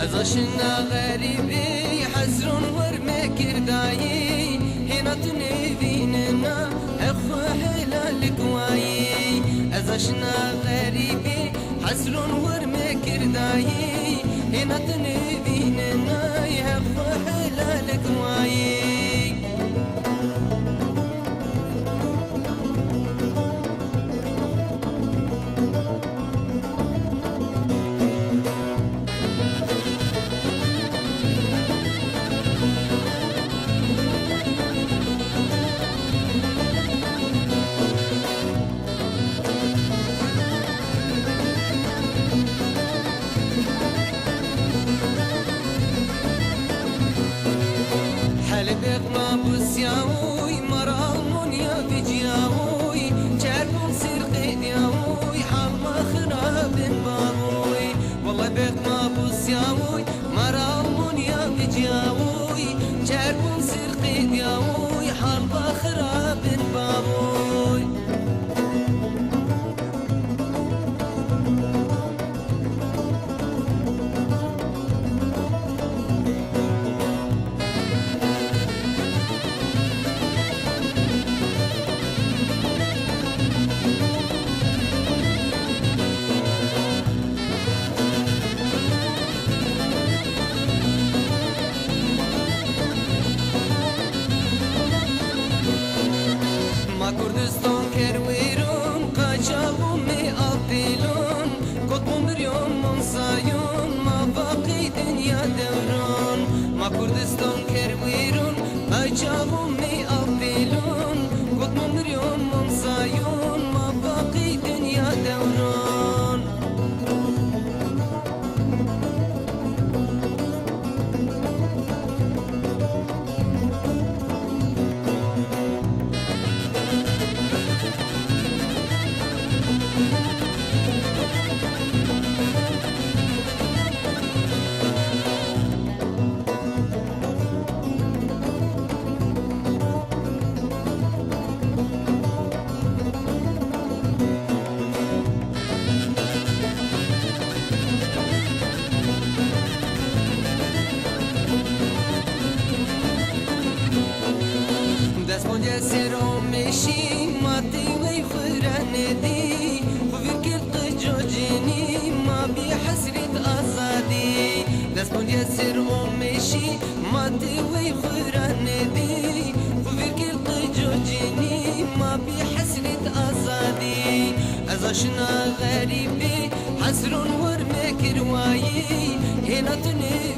ازاشنا غريبي حزرون ورمك رداي هنا تنفيننا اخو حلالك واي ازاشنا غريبي حزرون ورمك رداي هنا تنفيننا اخو حلالك واي حلبك ما بسياوي مرامون يا بجياوي جربون سرقين ياوي حال ما خراب بابوي والله بك ما بسياوي مرامون يا بجياوي جربون سرقين ياوي حال ما خراب بابوي كردستان كرويرون قاچاقو مي آبيلون قطب مريوم منصايون ما باقي دنيا دورون ما كردستان كرويرون قاچاقو مي آبيلون قطب مريوم منصايون ما باقي دنيا دورون دستمون سرو میشی ماتی وی خورندی خویر کرد جوجینی ما بی حسرت آزادی دستمون سرو میشی ماتی وی خورندی خویر کرد جوجینی ما بی حسرت آزادی ازاشنا غریبی حسرون ورمک روایی هنا تنی